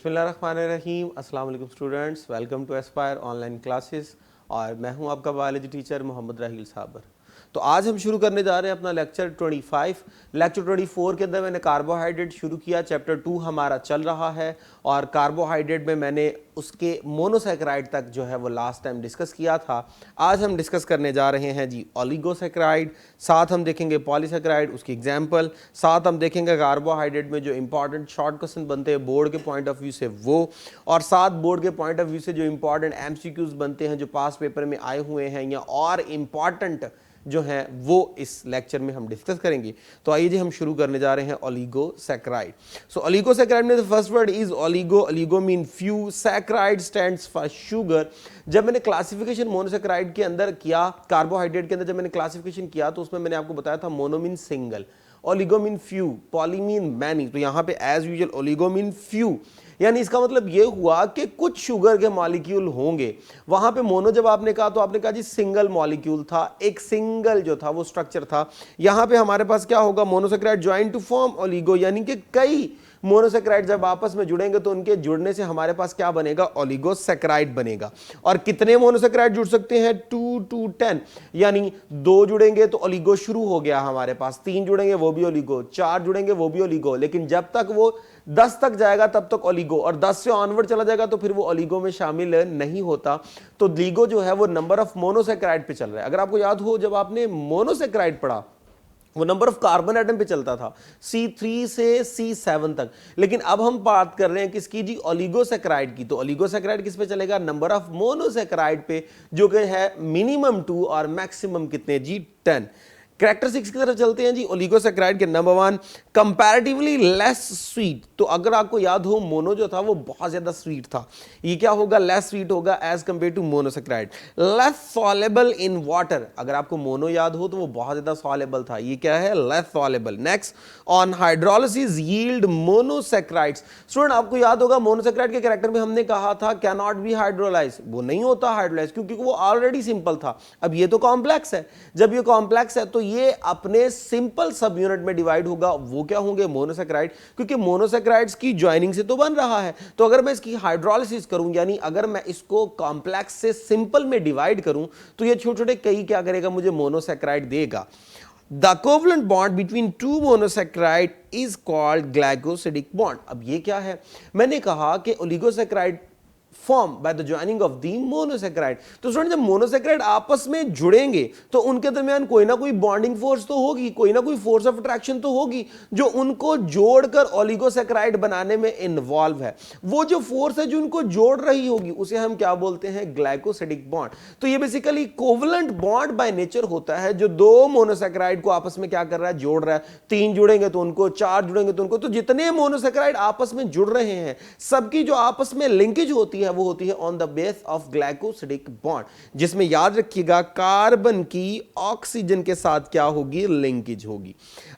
बिस्मिल्लाहिर्रहमानिर्रहीम। अस्सलाम वालेकुम students, welcome to Aspire online classes. और मैं हूं आपका बायोलॉजी टीचर मोहम्मद राहील साबर। तो आज हम शुरू करने जा रहे हैं अपना लेक्चर 25। लेक्चर 24 के अंदर मैंने कार्बोहाइड्रेट शुरू किया, चैप्टर 2 हमारा चल रहा है। और कार्बोहाइड्रेट में मैंने उसके मोनोसैकेराइड तक जो है वो लास्ट टाइम डिस्कस किया था। आज हम डिस्कस करने जा रहे हैं जी ओलिगोसैकेराइड, साथ हम देखेंगे पॉलीसैकेराइड, उसकी एग्जाम्पल, साथ हम देखेंगे कार्बोहाइड्रेट में जो इंपॉर्टेंट शॉर्ट क्वेश्चन बनते हैं बोर्ड के पॉइंट ऑफ व्यू से वो, और साथ बोर्ड के पॉइंट ऑफ व्यू से जो इंपॉर्टेंट एमसीक्यूज बनते हैं जो पास पेपर में आए हुए हैं या और इम्पॉर्टेंट जो है वो इस लेक्चर में हम डिस्कस करेंगे। तो आइए जी हम शुरू करने जा रहे हैं ओलिगोसैकेराइड। सो ओलिगोसैकेराइड में the first word is oligo. Oligo mean few, saccharide stands for sugar. जब मैंने क्लासिफिकेशन मोनोसैकेराइड के अंदर किया, कार्बोहाइड्रेट के अंदर जब मैंने क्लासिफिकेशन किया तो उसमें मैंने आपको बताया था mono mean single, oligo mean few, poly mean many. तो यहाँ पे as usual oligo mean few, यानी इसका मतलब ये हुआ कि कुछ शुगर के मॉलिक्यूल होंगे। वहां पे मोनो जब आपने कहा तो आपने कहा जी सिंगल मॉलिक्यूल था, एक सिंगल जो था वो स्ट्रक्चर था। यहां पे हमारे पास क्या होगा, monosaccharide join to form oligo, यानी कि कई मोनोसैकेराइड जब आपस में जुड़ेंगे तो उनके जुड़ने से हमारे पास क्या बनेगा, ओलिगोसैकेराइड बनेगा। और कितने मोनोसैकेराइड जुड़ सकते हैं, 2 to 10, यानी 2 जुड़ेंगे तो ओलिगो शुरू हो गया हमारे पास, 3 जुड़ेंगे वो भी ओलिगो, 4 जुड़ेंगे वो भी ओलिगो। लेकिन जब तक वो 10 तक जाएगा तब तक ओलिगो, और 10 से ऑनवर्ड चला जाएगा तो फिर वो ओलिगो में शामिल नहीं होता। तो लिगो जो है वो नंबर ऑफ मोनोसैकेराइड पे चल रहा है। अगर आपको याद हो जब आपने मोनोसैकेराइड पढ़ा वो नंबर ऑफ कार्बन एटम पे चलता था, C3 से C7 तक। लेकिन अब हम बात कर रहे हैं किसकी जी, ओलिगोसैकेराइड की। तो ओलिगोसैकेराइड किस पे चलेगा, नंबर ऑफ मोनोसैकेराइड पे, जो कि है मिनिमम 2 और मैक्सिमम कितने जी, 10। कैरेक्टरिस्टिक्स की तरफ चलते हैं जी। ओलिगोसैकेराइड के नंबर 1, कंपैरेटिवली लेस स्वीट। तो अगर आपको याद हो मोनो जो था वो बहुत ज्यादा स्वीट था, ये क्या होगा, लेस स्वीट होगा as compared to monosaccharide. Less soluble in water, अगर आपको मोनो याद हो तो वो बहुत ज्यादा सॉलेबल था, ये क्या है, less soluble. Next, on hydrolysis yield monosaccharides. Student आपको याद होगा मोनोसैकेराइड के कैरेक्टर में हमने कहा था कैन नॉट बी हाइड्रोलाइज, वो नहीं होता हाइड्रोलाइज क्योंकि वो ऑलरेडी सिंपल था। अब ये तो कॉम्प्लेक्स है, जब ये कॉम्प्लेक्स है तो ये अपने सिंपल सब यूनिट में डिवाइड होगा, वो क्या होंगे, मोनोसैकेराइड, क्योंकि मोनोसैकेराइड्स की ज्वाइनिंग से तो बन रहा है। तो अगर मैं इसकी हाइड्रोलिसिस करूं, यानी अगर मैं इसको कॉम्प्लेक्स से सिंपल में डिवाइड करूं तो ये छोटे छोटे कई क्या करेगा, मुझे मोनोसैकेराइड देगा। The covalent bond between two monosaccharide is called glycosidic bond। अब ये क्या है, मैंने कहा कि oligosaccharide form by the joining of the monosaccharide. तो स्टूडेंट जब मोनोसैकेराइड आपस में जुड़ेंगे तो उनके दरमियान कोई ना कोई बॉन्डिंग फोर्स तो होगी, कोई ना कोई फोर्स ऑफ अट्रैक्शन तो होगी जो उनको जोड़कर ओलिगोसैकेराइड बनाने में इन्वॉल्व है। वो जो फोर्स है जो उनको जोड़ रही होगी उसे हम क्या बोलते हैं, ग्लाइकोसिडिक बॉन्ड। तो ये basically covalent bond by nature होता है जो दो मोनोसैकेराइड को आपस में क्या कर रहा है, जोड़ रहा है। 3 जुड़ेंगे तो उनको, 4 जुड़ेंगे तो उनको, तो जितने मोनोसैकेराइड आपस में जुड़ रहे हैं सबकी जो आपस में लिंकेज होती है वो होती है on the base of glycosidic bond, जिसमें याद रखिएगा कार्बन की ऑक्सीजन के साथ क्या होगी, लिंकेज होगी।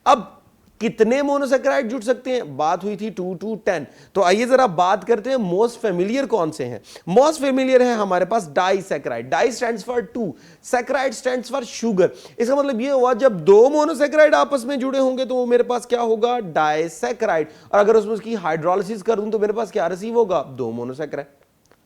अब कितने मोनोसैकेराइड जुड़ सकते हैं, बात हुई थी 2 to 10। तो आइए जरा बात करते हैं मोस्ट फेमिलियर कौन से हैं। मोस्ट फेमिलियर है हमारे पास disaccharide. Di stands for 2, saccharide stands for sugar. इसका मतलब ये हुआ जब 2 मोनोसैकेराइड आपस में जुड़े होंगे तो वो मेरे पास क्या होगा, डाइसैकेराइड। और अगर उसमें उसकी हाइड्रोलिसिस कर दूं तो मेरे पास क्या रिसीव होगा, 2 मोनोसैकेराइड।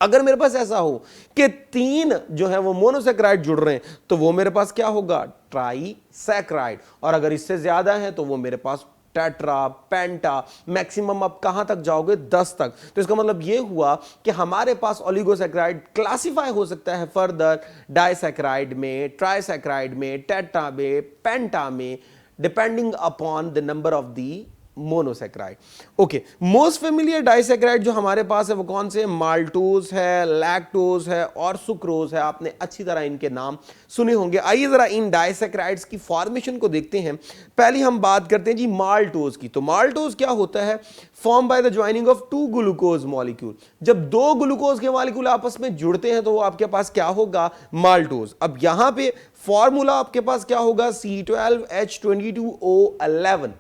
अगर मेरे पास ऐसा हो कि 3 जो है वो मोनोसैकेराइड जुड़ रहे हैं तो वो मेरे पास क्या होगा, ट्राइसैकेराइड। और अगर इससे ज्यादा है तो वो मेरे पास टेट्रा, पेंटा, मैक्सिमम आप कहां तक जाओगे, 10 तक। तो इसका मतलब यह हुआ कि हमारे पास ओलिगोसैकेराइड क्लासिफाई हो सकता है फर्दर डाइसैकेराइड में, ट्राइसैकेराइड में, टेट्रा में, पेंटा में, depending upon the number of the monosaccharide. Okay, most familiar disaccharide जो हमारे पास है वो कौन से, माल्टोज है, लैक्टोज है और सुक्रोज है। आपने अच्छी तरह इनके नाम सुने होंगे। आइए जरा इन डाइसैकेराइड्स की फॉर्मेशन को देखते हैं। पहली हम बात करते हैं जी माल्टोज की। तो माल्टोज क्या होता है, form by the joining of 2 glucose molecule. जब 2 ग्लूकोज के मॉलिक्यूल आपस में जुड़ते हैं तो वो आपके पास क्या होगा, माल्टोज। अब यहां पे फॉर्मूला आपके पास क्या होगा, C12H22O11।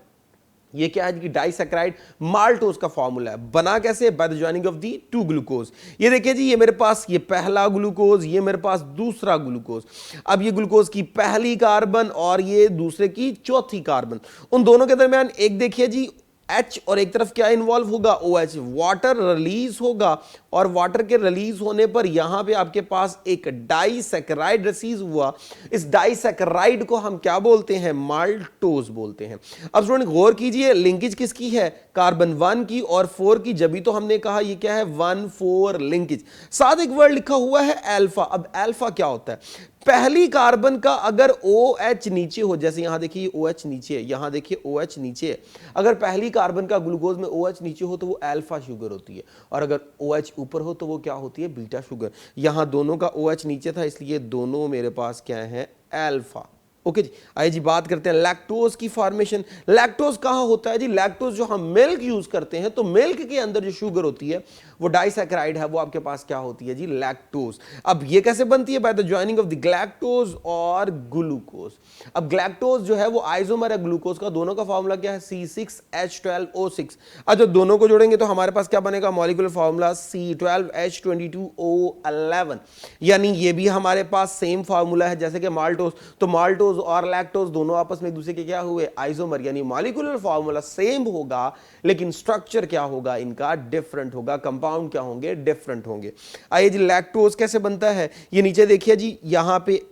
ये क्या है कि डाइसैकेराइड माल्टोज का फॉर्मूला है। बना कैसे, by the joining of the 2 glucose. ये देखिए जी, ये मेरे पास ये पहला ग्लूकोज, ये मेरे पास दूसरा ग्लूकोज। अब ये ग्लूकोज की पहली कार्बन और ये दूसरे की चौथी कार्बन, उन दोनों के दरमियान एक देखिए जी H और एक तरफ क्या इन्वॉल्व होगा, OH, वाटर रिलीज होगा और वाटर के रिलीज होने पर यहां पे आपके पास एक डाइसैकेराइड रिलीज हुआ। इस डाइसैकेराइड को हम क्या बोलते हैं, माल्टोज बोलते हैं। अब स्टूडेंट गौर कीजिए, लिंकेज किसकी है, कार्बन 1 की और 4 की, जब तो हमने कहा ये क्या है 1,4 लिंकेज। साथ एक वर्ड लिखा हुआ है अल्फा। अब अल्फा क्या होता है, पहली कार्बन का अगर OH नीचे हो, जैसे यहां देखिए OH नीचे है, यहां देखिए OH नीचे है, अगर पहली कार्बन का ग्लूकोज में OH नीचे हो तो वो अल्फा शुगर होती है, और अगर OH ऊपर हो तो वो क्या होती है, बीटा शुगर। यहां दोनों का OH नीचे था इसलिए दोनों मेरे पास क्या है, अल्फा। ओके जी, आइए जी बात करते हैं लैक्टोज की फॉर्मेशन। लैक्टोज कहां होता है जी, लैक्टोज जो हम मिल्क यूज करते हैं तो मिल्क के अंदर जो शुगर होती है वो डाइसैकेराइड है, वो आपके पास क्या होती है जी, लैक्टोज। अब ये कैसे बनती है, by the joining of the galactose और ग्लूकोज। अब ग्लैक्टोज जो है वो आइसोमर है ग्लूकोज का, दोनों का फार्मूला क्या है, C6H12O6। अब जब दोनों को जोड़ेंगे तो हमारे पास क्या बनेगा, मॉलिक्यूलर फार्मूला C12H22O11, यानी ये भी हमारे पास सेम फार्मूला है जैसे कि माल्टोज। तो माल्टोज और लैक्टोज दोनों आपस में एक दूसरे के क्या हुए, आइसोमर, यानी मॉलिक्यूलर फार्मूला सेम होगा लेकिन स्ट्रक्चर क्या होगा इनका, डिफरेंट होगा, कंपाउंड क्या होंगे, डिफरेंट होंगे। आइए जी लैक्टोज कैसे बनता है, ये नीचे देखिए जी, यहां पे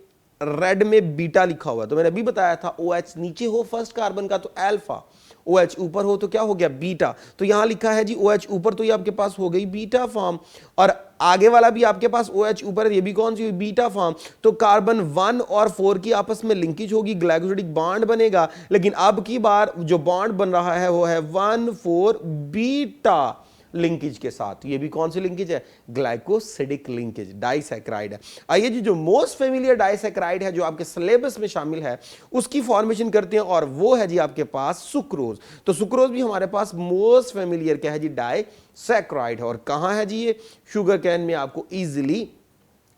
रेड में बीटा लिखा हुआ है, तो मैंने अभी बताया था OH नीचे हो फर्स्ट कार्बन का तो अल्फा, OH ऊपर हो तो क्या हो गया, बीटा। तो यहां लिखा है जी OH ऊपर, तो ये आपके पास हो गई बीटा फॉर्म, और आगे वाला भी आपके पास OH ऊपर है, ये भी कौन सी हुई, बीटा फॉर्म। तो कार्बन 1 और 4 की आपस में लिंकेज होगी, ग्लाइकोसिडिक बॉन्ड बनेगा, लेकिन अब की बार जो बॉन्ड बन रहा है वो है 1,4 बीटा लिंकेज के साथ। ये भी कौन सी लिंकेज है, ग्लाइकोसिडिक लिंकेज, डाइसैकेराइड है। आइए जी, जो मोस्ट फेमिलियर डाइसैकेराइड है जो आपके सिलेबस में शामिल है उसकी फॉर्मेशन करते हैं, और वो है जी आपके पास सुक्रोज। तो सुक्रोज भी हमारे पास मोस्ट फेमिलियर क्या है जी, डाइसैकेराइड है। और कहां है जी ये, शुगर कैन में आपको इजीली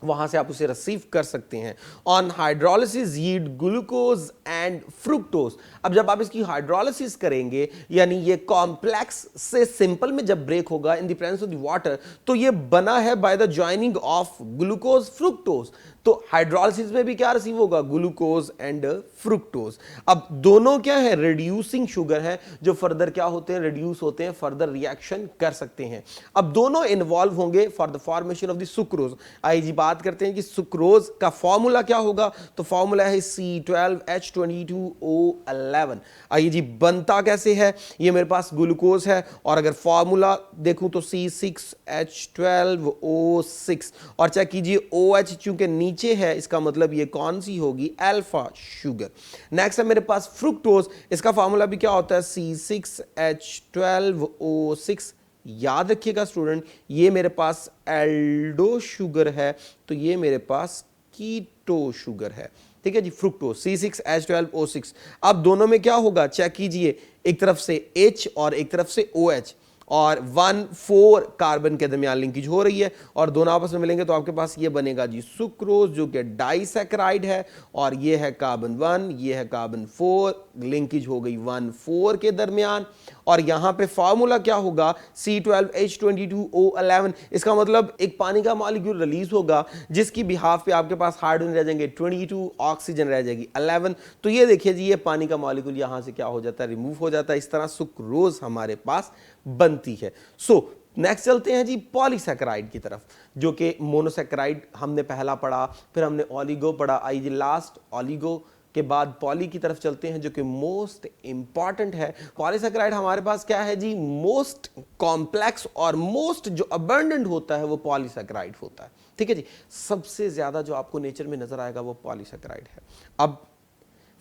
वहां से आप उसे रिसीव कर सकते हैं। On hydrolysis yield glucose and fructose. अब जब आप इसकी हाइड्रोलिसिस करेंगे, यानी ये कॉम्प्लेक्स से सिंपल में जब ब्रेक होगा in the presence of the water, तो ये बना है by the joining of glucose fructose. तो हाइड्रोलिसिस में भी क्या रिसीव होगा, ग्लूकोज एंड फ्रुक्टोज। अब दोनों क्या है, रिड्यूसिंग शुगर है, जो फर्दर क्या होते हैं, रिड्यूस होते हैं, फर्दर रिएक्शन कर सकते हैं। अब दोनों इन्वॉल्व होंगे for the formation of the sucrose. आइए जी बात करते हैं कि सुक्रोज का फॉर्मूला क्या होगा, तो फॉर्मूला है C12H22O11। आइए जी बनता कैसे है, ये मेरे पास ग्लूकोज है, और अगर फॉर्मूला देखूं तो C6H12O6, और चेक कीजिए OH चूंकि नीचे है, इसका मतलब ये कौन सी होगी, अल्फा शुगर। नेक्स्ट है मेरे पास फ्रुक्टोज, इसका फॉर्मूला भी क्या होता है, C6H12O6। याद रखिएगा स्टूडेंट, ये मेरे पास एल्डो शुगर है, तो ये मेरे पास कीटो शुगर है। ठीक है जी, फ्रुक्टोज C6H12O6। अब दोनों में क्या होगा, चेक कीजिए, एक तरफ से H और एक तरफ से OH, और 1,4 कार्बन के दरमियान लिंकेज हो रही है, और दोनों आपस में मिलेंगे तो आपके पास ये बनेगा जी सुक्रोज, जो कि डाइसैकेराइड है, और ये है कार्बन 1, ये है कार्बन 4, लिंकेज हो गई 1,4 के दरमियान। और यहां पे फार्मूला क्या होगा, C12H22O11। इसका मतलब एक पानी का मॉलिक्यूल रिलीज होगा जिसकी बिहाफ पे आपके पास हाइड्रोजन रह जाएंगे 22, ऑक्सीजन रह जाएगी 11। तो ये देखिए जी, ये पानी का मॉलिक्यूल यहां से क्या हो जाता है, रिमूव हो जाता है। इस तरह सुक्रोज हमारे पास बनती है। सो नेक्स्ट चलते हैं जी पॉलीसैकेराइड की तरफ, जो कि मोनोसैकेराइड हमने पहला पढ़ा, फिर हमने ओलिगो पढ़ा। आइए जी लास्ट ओलिगो के बाद पॉली की तरफ चलते हैं, जो कि मोस्ट इंपॉर्टेंट है। पॉलीसैकेराइड हमारे पास क्या है जी, मोस्ट कॉम्प्लेक्स और मोस्ट जो अबंडेंट होता है वो पॉलीसैकेराइड होता है। ठीक है जी, सबसे ज्यादा जो आपको नेचर में नजर आएगा वो पॉलीसैकेराइड है। अब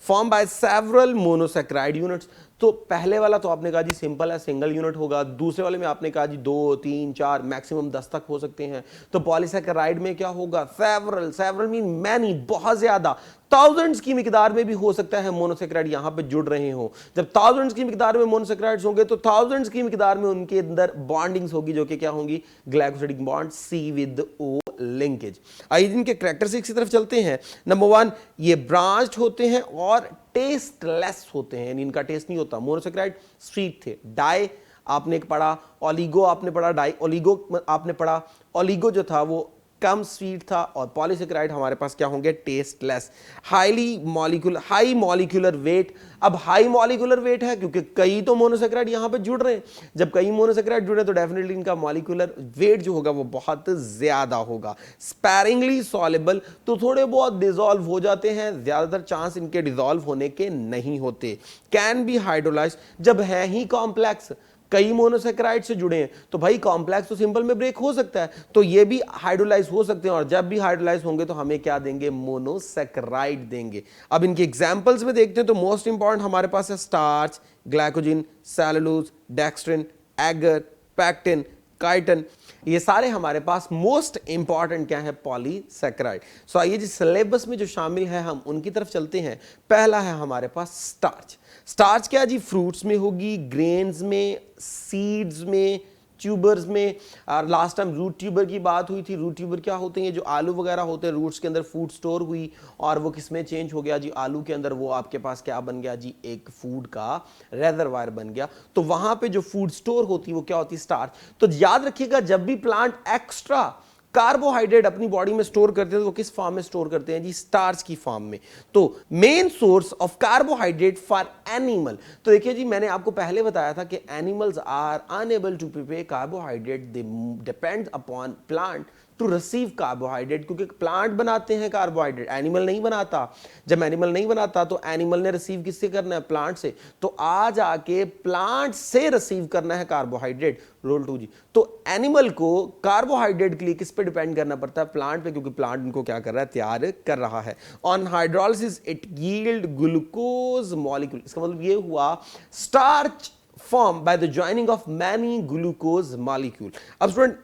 form by several monosaccharide units. तो पहले वाला तो आपने कहा जी सिंपल है, सिंगल यूनिट होगा। दूसरे वाले में आपने कहा जी 2, 3, 4, मैक्सिमम 10 तक हो सकते हैं। तो पॉलीसैकेराइड में क्या होगा, सेवरल, सेवरल मीन मैनी, बहुत ज्यादा, थाउजेंड्स की मिकदार में भी हो सकता है मोनोसैकेराइड यहां पे जुड़ रहे हो। जब थाउजेंड्स की मिकदार में मोनोसैकेराइड्स होंगे तो थाउजेंड्स की मिकदार में उनके अंदर बॉन्डिंग्स होगी, जो कि क्या होंगी, glycosidic bond C with O linkage. आइए इनके कैरेक्टरिस्टिक्स की तरफ चलते हैं। नंबर 1, ये ब्रांच्ड होते हैं और टेस्टलेस होते हैं, यानी इनका टेस्ट नहीं होता। मोनोसैकेराइड स्वीट थे। डाई आपने पढ़ा, ओलिगो आपने पढ़ा, डाई ओलिगो आपने पढ़ा। ओलिगो जो था वो कम स्वीट था, और पॉलीसेकेराइड हमारे पास क्या होंगे, टेस्टलेस, हाई मॉलिक्यूलर वेट। अब हाई मॉलिक्यूलर वेट है क्योंकि कई तो मोनोसेकेराइड यहां पे जुड़ रहे हैं, जब कई मोनोसेकेराइड जुड़े तो डेफिनेटली इनका मॉलिक्यूलर वेट जो होगा वो बहुत ज्यादा होगा। स्पैरिंगली सॉल्युबल, तो थोड़े बहुत डिसॉल्व हो जाते हैं, ज्यादातर चांस इनके डिसॉल्व होने के नहीं होते। कैन बी हाइड्रोलाइज्ड, जब है ही कॉम्प्लेक्स, कई मोनोसेकेराइड से जुड़े हैं, तो भाई कॉम्प्लेक्स तो सिंपल में ब्रेक हो सकता है, तो ये भी हाइड्रोलाइज हो सकते हैं, और जब भी हाइड्रोलाइज होंगे तो हमें क्या देंगे, मोनोसेकेराइड देंगे। अब इनके एग्जांपल्स में देखते हैं तो मोस्ट इंपॉर्टेंट हमारे पास है starch, glycogen, cellulose, dextrin, agar, pectin, chitin, ये सारे हमारे पास मोस्ट इंपॉर्टेंट क्या है, पॉलीसेकेराइड। सो आइए जी सिलेबस में जो शामिल है हम उनकी तरफ चलते हैं। पहला है हमारे पास स्टार्च। स्टार्च क्या जी, फ्रूट्स में होगी, ग्रेन्स में, सीड्स में, ट्यूबर्स में। और लास्ट टाइम रूट ट्यूबर की बात हुई थी। रूट ट्यूबर क्या होते हैं, जो आलू वगैरह होते हैं, रूट्स के अंदर फूड स्टोर हुई और वो किस में चेंज हो गया जी, आलू के अंदर, वो आपके पास क्या बन गया जी, एक फूड का रेजरवायर बन गया। तो वहां पे जो फूड स्टोर होती है वो क्या होती है, स्टार्च। तो याद रखिएगा, जब भी प्लांट एक्स्ट्रा कार्बोहाइड्रेट अपनी बॉडी में स्टोर करते हैं तो किस फॉर्म में स्टोर करते हैं जी, स्टार्च की फॉर्म में। तो main source of carbohydrate for animal, तो देखिए जी मैंने आपको पहले बताया था कि animals are unable to prepare carbohydrate, they depend upon plant to receive carbohydrate, क्योंकि प्लांट बनाते हैं कार्बोहाइड्रेट, एनिमल नहीं बनाता। जब एनिमल नहीं बनाता तो एनिमल ने रिसीव किससे करना है, प्लांट से। तो आ जाके प्लांट से रिसीव करना है कार्बोहाइड्रेट, रोल 2 जी। तो एनिमल को कार्बोहाइड्रेट के लिए किस पे डिपेंड करना पड़ता है, प्लांट पे, क्योंकि प्लांट इनको क्या कर रहा है, तैयार कर रहा है। On hydrolysis it yield glucose molecule, इसका मतलब ये हुआ starch form by the joining of many glucose molecule. अब स्टूडेंट,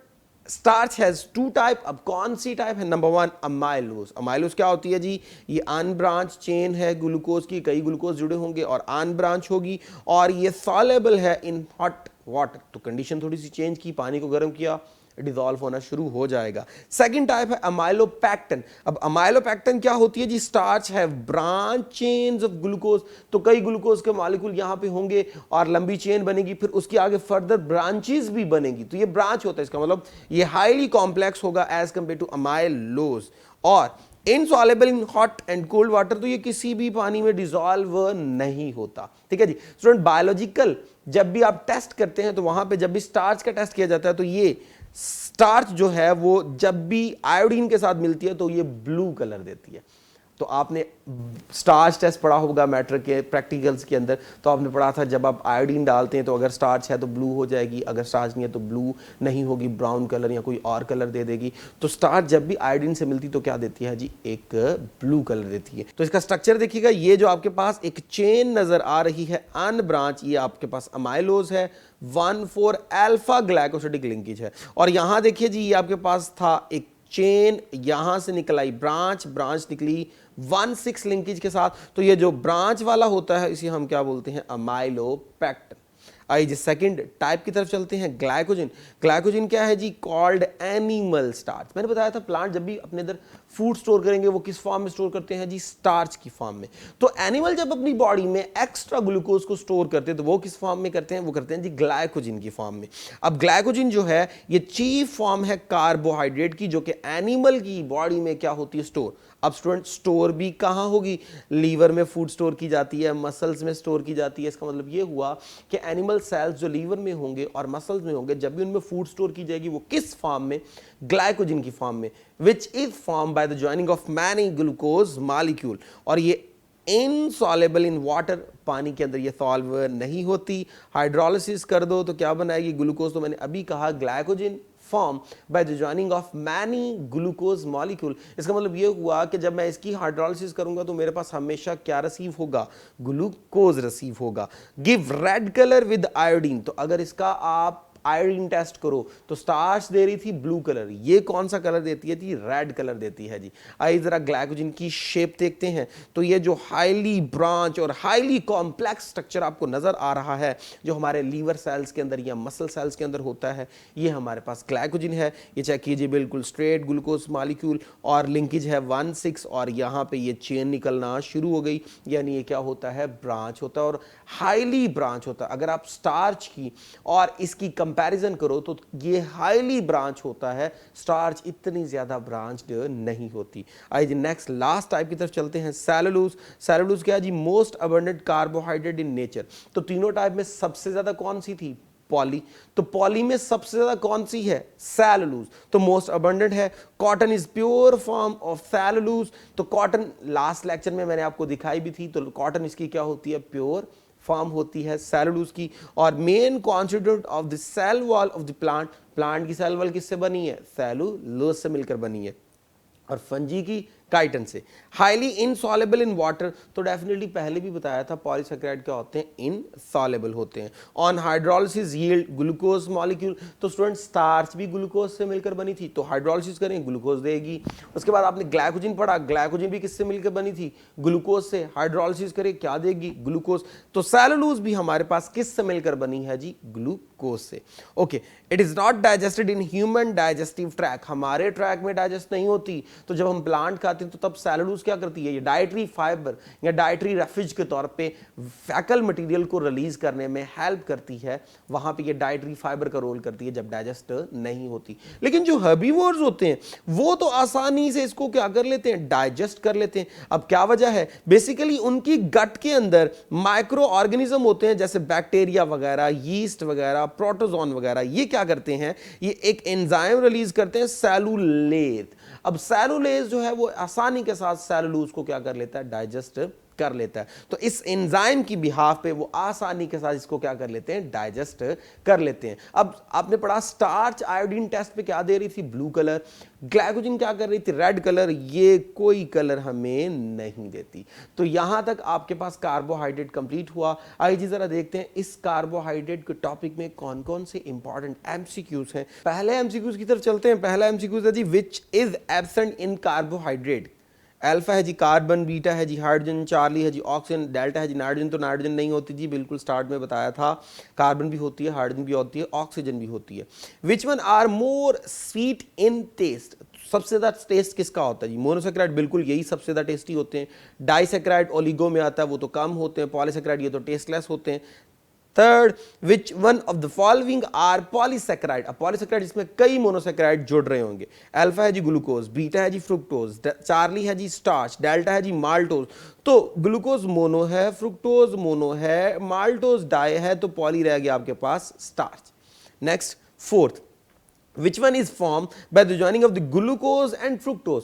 स्टार्च हैज 2 टाइप। अब कौन सी टाइप है, नंबर 1 अमाइलोज। अमाइलोज क्या होती है जी, ये अनब्रांच चेन है ग्लूकोज की, कई ग्लूकोज जुड़े होंगे और अनब्रांच होगी, और ये सॉल्युबल है इन हॉट वाटर। तो कंडीशन थोड़ी सी चेंज की, पानी को गर्म किया, डिसॉल्व होना शुरू हो जाएगा। सेकंड टाइप है अमाइलोपैक्टिन। अब अमाइलोपैक्टिन क्या होती है जी, स्टार्च है ब्रांच चेन्स ऑफ ग्लूकोज, तो कई ग्लूकोज के मॉलिक्यूल यहां पे होंगे और लंबी चेन बनेगी, फिर उसके आगे फर्दर ब्रांचेस भी बनेगी, तो ये ब्रांच होता है। इसका मतलब ये हाईली कॉम्प्लेक्स होगा एज कंपेयर टू अमाइलोज, और insoluble in hot and cold water, तो ये किसी भी पानी में डिसॉल्व नहीं होता। ठीक है जी स्टूडेंट, बायोलॉजिकल जब भी आप टेस्ट करते हैं तो वहां पे जब भी स्टार्च का टेस्ट किया जाता है तो ये स्टार्च जो है वो जब भी आयोडीन के साथ मिलती है तो ये ब्लू कलर देती है। तो आपने स्टार्च टेस्ट पढ़ा होगा मैट्रिक के प्रैक्टिकल्स के अंदर, तो आपने पढ़ा था जब आप आयोडीन डालते हैं तो अगर स्टार्च है तो ब्लू हो जाएगी, अगर स्टार्च नहीं है तो ब्लू नहीं होगी, ब्राउन कलर या कोई और कलर दे देगी। तो स्टार्च जब भी आयोडीन से मिलती तो क्या देती है जी, एक ब्लू कलर देती है। तो इसका स्ट्रक्चर देखिएगा, ये जो आपके पास एक चेन नजर आ रही है अनब्रांच, ये आपके पास अमाइलोज है, 1,4 अल्फा ग्लाइकोसिडिक लिंकेज है। और यहां देखिए जी, ये आपके पास था एक चेन, यहां से निकल आई ब्रांच, ब्रांच निकली 1,6 लिंकेज के साथ। तो ये जो ब्रांच वाला होता है इसे हम क्या बोलते हैं, अमाइलोपैक्टिन। आइए जी सेकंड टाइप की तरफ चलते हैं, ग्लाइकोजन। ग्लाइकोजन क्या है जी, कॉल्ड एनिमल स्टार्च। मैंने बताया था प्लांट जब भी अपने अंदर फूड स्टोर करेंगे वो किस फॉर्म में स्टोर करते हैं जी, स्टार्च की फॉर्म में। तो एनिमल जब अपनी बॉडी में एक्स्ट्रा ग्लूकोज को स्टोर करते हैं तो वो किस फॉर्म में करते हैं, वो करते हैं जी ग्लाइकोजन की फॉर्म में। अब ग्लाइकोजन जो है ये चीफ फॉर्म है कार्बोहाइड्रेट की, जो कि एनिमल की बॉडी में क्या होती है, स्टोर। अब स्टूडेंट, स्टोर भी कहां होगी, लीवर में फूड स्टोर की जाती है, मसल्स में स्टोर की जाती है। इसका मतलब ये हुआ कि एनिमल सेल्स जो लीवर में होंगे और मसल्स में होंगे, जब भी उनमें फूड स्टोर की जाएगी वो किस फॉर्म में, ग्लाइकोजन की फॉर्म में, which is form by the joining of many glucose molecule. और ये इनसॉल्युबल इन वाटर, पानी के अंदर ये सॉल्व नहीं होती। हाइड्रोलिसिस कर दो तो क्या बनाएगी, ग्लूकोज। तो मैंने अभी कहा glycogen form by the joining of many glucose molecule. इसका मतलब ये हुआ कि जब मैं इसकी हाइड्रोलिसिस करूंगा तो मेरे पास हमेशा क्या रिसीव होगा, ग्लूकोज रिसीव होगा। Give red colour with iodine, तो अगर इसका आप आयोडीन टेस्ट करो तो स्टार्च दे रही थी ब्लू कलर, ये कौन सा कलर देती है जी, रेड कलर देती है जी। आइए जरा ग्लाइकोजन की शेप देखते हैं। तो ये जो हाईली ब्रांच और हाईली कॉम्प्लेक्स स्ट्रक्चर आपको नजर आ रहा है, जो हमारे लीवर सेल्स के अंदर या मसल सेल्स के अंदर होता है, ये हमारे पास ग्लाइकोजन है। ये चेक कीजिए, बिल्कुल स्ट्रेट ग्लूकोज मॉलिक्यूल और लिंकेज है 1,6, और यहाँ पे ये चेन निकलना शुरू हो गई, यानी ये क्या होता है, ब्रांच होता है और हाईली ब्रांच होता है। अगर आप स्टार्च की और इसकी कंपैरिजन करो तो ये हाईली ब्रांच होता है, स्टार्च इतनी ज़्यादा ब्रांच्ड नहीं होती। आइए जी नेक्स्ट लास्ट टाइप की तरफ चलते हैं, सेलुलोज। सेलुलोज क्या है जी? Most abundant carbohydrate in nature. तो तीनों टाइप में सबसे ज़्यादा कौन सी थी? पॉली। तो पॉली में सबसे ज्यादा कौन सी है? सेलुलोज। तो मोस्ट अबंडेंट है। Cotton is pure form of cellulose. तो कॉटन लास्ट लेक्चर में मैंने आपको दिखाई भी थी, तो कॉटन इसकी क्या होती है? प्योर फॉर्म होती है सेलुलोज की। और main constituent of the cell wall of the plant, plant की सेल वॉल किससे बनी है? सेलुलोज से मिलकर बनी है। और फंजी की काइटन से। हाईली इनसॉलेबल इन वाटर, तो डेफिनेटली पहले भी बताया था पॉलीसेकेराइड क्या होते हैं? इनसॉलेबल होते हैं। On hydrolysis yield glucose molecule, तो स्टूडेंट स्टार्च भी ग्लूकोज से मिलकर बनी थी, तो हाइड्रोलिसिस करें ग्लूकोज देगी। उसके बाद आपने ग्लाइकोजन पढ़ा, ग्लाइकोजन भी किससे मिलकर बनी थी? ग्लूकोज से। हाइड्रोलिसिस करें क्या देगी? ग्लूकोज। तो सेलुलोज भी हमारे पास किससे मिलकर बनी है जी? ग्लूकोज से। Okay, it is not digested in human digestive track, हमारे ट्रैक में डाइजेस्ट नहीं होती। तो जब हम प्लांट खाते हैं तो तब सेलुलोज क्या करती है? ये डाइटरी फाइबर या डाइटरी रेफ्यूज के तौर पे फैकल मटेरियल को रिलीज करने में हेल्प करती है, वहां पे ये डाइटरी फाइबर का रोल करती है जब डाइजेस्ट नहीं होती। लेकिन जो हर्बीवोर्स होते हैं वो तो आसानी से इसको क्या कर लेते हैं? डाइजेस्ट कर लेते हैं। अब क्या वजह है? बेसिकली उनकी गट के अंदर माइक्रो ऑर्गेनिज्म होते हैं, जैसे बैक्टीरिया वगैरह, यीस्ट वगैरह, प्रोटोजोन वगैरह। ये क्या करते हैं? ये एक एंजाइम रिलीज करते हैं, सेलुलेज। अब सेलुलेज जो है वो आसानी के साथ सेलुलोज को क्या कर लेता है? डाइजेस्ट कर लेता है। तो इस एंजाइम की बिहाफ पे वो आसानी के साथ इसको क्या कर लेते हैं? डाइजेस्ट कर लेते हैं। अब आपने पढ़ा स्टार्च आयोडीन टेस्ट पे क्या दे रही थी? Blue colour. ग्लाइकोजन क्या कर रही थी? Red colour. ये कोई कलर हमें नहीं देती। तो यहां तक आपके पास कार्बोहाइड्रेट कंप्लीट हुआ। आइए जी जरा देखते हैं इस कार्बोहाइड्रेट के टॉपिक में कौन कौन से इंपॉर्टेंट एमसीक्यूज हैं। पहले एमसीक्यूज की तरफ चलते हैं। पहला एमसीक्यूज है जी, which is absent in carbohydrate. Alpha है जी कार्बन, बीटा है जी हाइड्रोजन, चार्ली है जी ऑक्सीजन, डेल्टा है जी नाइट्रोजन। तो नाइट्रोजन नहीं होती जी, बिल्कुल स्टार्ट में बताया था। कार्बन भी होती है, हाइड्रोजन भी होती है, ऑक्सीजन भी होती है। Which one are more sweet in taste, सबसे ज्यादा टेस्ट किसका होता है जी? मोनोसेक्राइड, बिल्कुल यही सबसे ज्यादा टेस्टी होते हैं। डाइसेक्राइड ओलिगो में आता है, वो तो कम होते हैं। पॉलीसेक्राइड ये तो टेस्टलेस होते हैं। Third, which one of the following are polysaccharide. अब पॉलीसेक्राइड इसमें कई मोनोसेक्राइड जुड़ रहे होंगे। अल्फा है जी ग्लूकोज, बीटा है जी फ्रुक्टोज, चार्ली है जी स्टार्च, डेल्टा है जी माल्टोज। तो ग्लूकोज मोनो है, फ्रुक्टोज मोनो है, माल्टोज डाई है, तो पॉली रह गया आपके पास starch. Next fourth, which one is form by the joining of the glucose and fructose.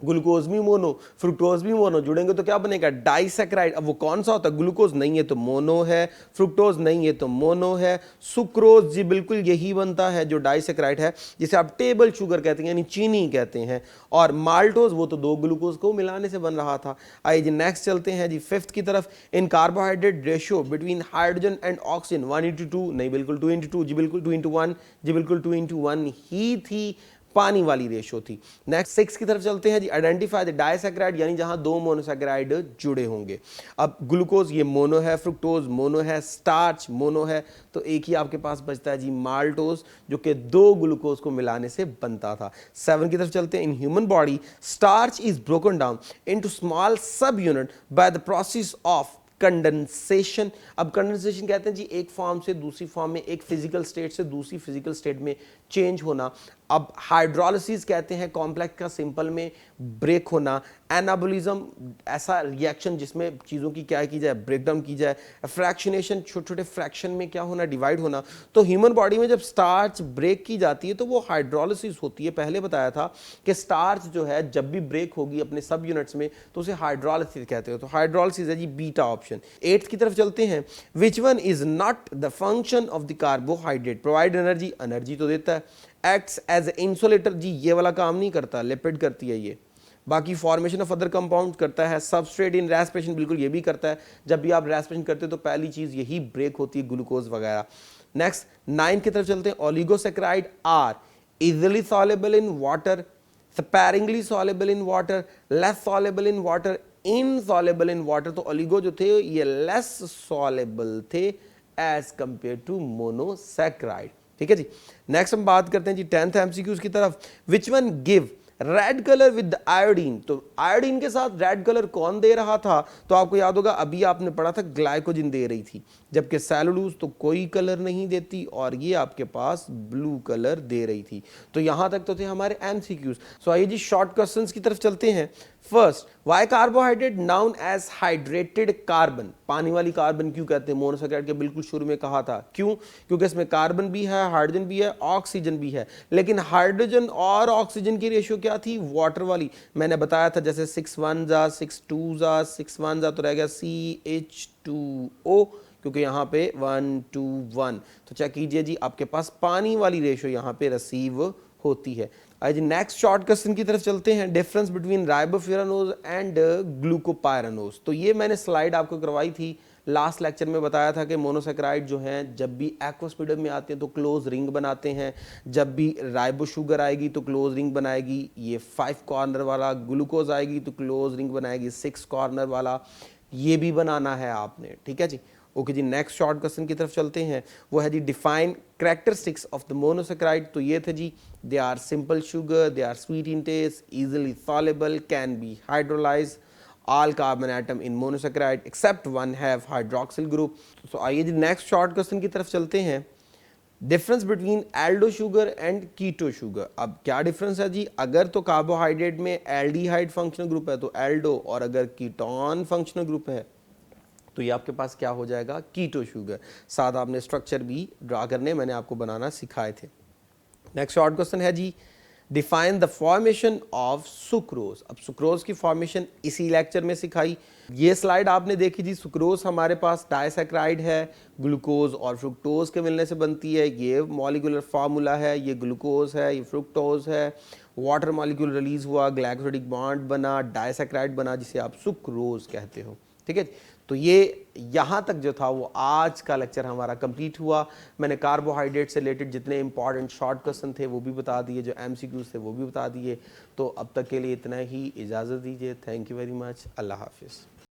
Glucose भी मोनो, फ्रुक्टोज भी मोनो, जुड़ेंगे तो क्या बनेगा? डाइसेक्राइड। अब वो कौन सा होता है? ग्लूकोज नहीं है तो मोनो है, फ्रुक्टोज नहीं है तो मोनो है। सुक्रोज जी बिल्कुल यही बनता है जो डाइसेक्राइड है, जिसे आप टेबल शुगर कहते हैं यानी चीनी कहते हैं। और माल्टोज वो तो दो ग्लूकोज को मिलाने से बन रहा था। आइए जी नेक्स्ट चलते हैं जी फिफ्थ की तरफ। In carbohydrate ratio between hydrogen and oxygen 1:2, नहीं बिल्कुल 2:2 जी, बिल्कुल 2:1 जी, बिल्कुल 2:1 ही थी, पानी वाली रेशो थी। नेक्स्ट सिक्स की तरफ चलते हैं जी, आइडेंटिफाई द डाइसेक्राइड, यानी जहां दो मोनोसेक्राइड जुड़े होंगे। अब ग्लूकोज ये मोनो है, फ्रुक्टोज मोनो है, स्टार्च मोनो है, तो एक ही आपके पास बचता है जी माल्टोज, जो कि दो ग्लूकोज को मिलाने से बनता था। सेवन की तरफ चलते हैं। In human body starch is broken down into small सब unit by the process of condensation. अब कंडेंसेशन कहते हैं जी एक फॉर्म से दूसरी फॉर्म में, एक फिजिकल स्टेट से दूसरी फिजिकल स्टेट में चेंज होना। अब हाइड्रोलिसिस कहते हैं कॉम्प्लेक्स का सिंपल में ब्रेक होना। एनाबोलिज्म ऐसा रिएक्शन जिसमें चीज़ों की क्या की जाए? ब्रेकडाउन की जाए। फ्रैक्शनेशन छोटे छोटे फ्रैक्शन में क्या होना? डिवाइड होना। तो ह्यूमन बॉडी में जब स्टार्च ब्रेक की जाती है तो वो हाइड्रोलिसिस होती है। पहले बताया था कि स्टार्च जो है जब भी ब्रेक होगी अपने सब यूनिट्स में तो उसे हाइड्रोलिसिस कहते हैं। तो हाइड्रोलिसिस है जी बीटा ऑप्शन। एट्थ की तरफ चलते हैं। विच one is not the function of the carbohydrate? Provide energy, energy तो देता है। एक्ट्स एज इंसुलेटर जी, ये वाला काम नहीं करता, लिपिड करती है ये। बाकी फॉर्मेशन ऑफ अदर कंपाउंड करता है। सबस्ट्रेट इन रेस्पिरेशन, बिल्कुल ये भी करता है। जब भी आप रेस्पिरेशन करते हो तो पहली चीज यही ब्रेक होती है, ग्लूकोज वगैरह। नेक्स्ट नाइन्थ की तरफ चलते हैं। Oligosaccharide are easily soluble in water, sparingly soluble in water, less soluble in water, insoluble in water. तो ओलिगो जो थे ये लेस सॉलेबल थे एज कंपेयर टू मोनोसेक्राइड। ठीक है जी। नेक्स्ट हम बात करते हैं जी 10th एमसीक्यूज की तरफ। Which one give red colour with iodine, तो आयोडीन के साथ रेड कलर कौन दे रहा था? तो आपको याद होगा अभी आपने पढ़ा था ग्लाइकोजन दे रही थी, जबकि सेलुलोज तो कोई कलर नहीं देती और ये आपके पास ब्लू कलर दे रही थी। तो यहां तक तो थे हमारे एमसीक्यूज। सो आइए जी शॉर्ट क्वेश्चंस की तरफ चलते हैं। First, why carbohydrate known as hydrated carbon, पानी वाली कार्बन क्यों कहते हैं? मोनोसैकेराइड के बिल्कुल शुरू में कहा था, क्यों? क्योंकि इसमें कार्बन भी है, हाइड्रोजन भी है, ऑक्सीजन भी है, लेकिन हाइड्रोजन और ऑक्सीजन की रेशियो क्या थी? वाटर वाली। मैंने बताया था जैसे 6 1 जा 6 2 जा 6 1 जा तो रह गया CH2O, क्योंकि यहाँ पे 1 2 1। तो चेक कीजिए जी, आपके पास पानी वाली रेशियो यहाँ पे रिसीव होती है। आज नेक्स्ट शॉर्ट क्वेश्चन की तरफ चलते हैं। डिफरेंस बिटवीन राइबोफ्यूरानोज एंड ग्लूकोपायरानोज, तो ये मैंने स्लाइड आपको करवाई थी लास्ट लेक्चर में। बताया था कि मोनोसैकेराइड जो हैं जब भी एक्वस मीडियम में आते हैं तो क्लोज रिंग बनाते हैं, जब भी राइबो शुगर आएगी तो क्लोज रिंग बनाएगी, ये 5 कॉर्नर वाला ग्लूकोज आएगी तो क्लोज रिंग बनाएगी 6 कॉर्नर वाला, ये भी बनाना है आपने, ठीक है जी। ओके जी, नेक्स्ट शॉर्ट क्वेश्चन की तरफ चलते हैं। वो है जी define characteristics of the monosaccharide. तो ये थे जी, they are simple sugar, they are sweet in taste, easily soluble, can be hydrolyse, all carbon atom in monosaccharide except one have hydroxyl group। so आइए जी नेक्स्ट शॉर्ट क्वेश्चन की तरफ चलते हैं। Difference between aldo sugar and keto sugar. अब क्या difference है जी? अगर तो कार्बोहाइड्रेट में एल्डिहाइड फंक्शनल ग्रुप है तो एल्डो, और अगर कीटोन फंक्शनल ग्रुप है तो ये आपके पास क्या हो जाएगा? Keto sugar. साथ आपने स्ट्रक्चर भी ड्रा करने मैंने आपको बनाना सिखाए थे। नेक्स्ट शॉर्ट क्वेश्चन है जी, define the formation of sucrose. अब सुक्रोज की फॉर्मेशन इसी लेक्चर में सिखाई। ये स्लाइड आपने देखी थी, सुक्रोज हमारे पास डाइसैकेराइड है, ग्लूकोज और फ्रुक्टोज के मिलने से बनती है, ये मॉलिक्यूलर फार्मूला है, ये ग्लूकोज है, ये फ्रुक्टोज है, वाटर मॉलिक्यूल रिलीज हुआ, ग्लाइकोसिडिक बॉन्ड बना, डाइसैकेराइड बना, जिसे आप सुक्रोज कहते हो, ठीक है। तो ये यहाँ तक जो था वो आज का लेक्चर हमारा कंप्लीट हुआ। मैंने कार्बोहाइड्रेट से रिलेटेड जितने इंपॉर्टेंट शॉर्ट क्वेश्चन थे वो भी बता दिए, जो एमसीक्यूज थे वो भी बता दिए। तो अब तक के लिए इतना ही, इजाज़त दीजिए। Thank you very much. अल्लाह हाफिज़।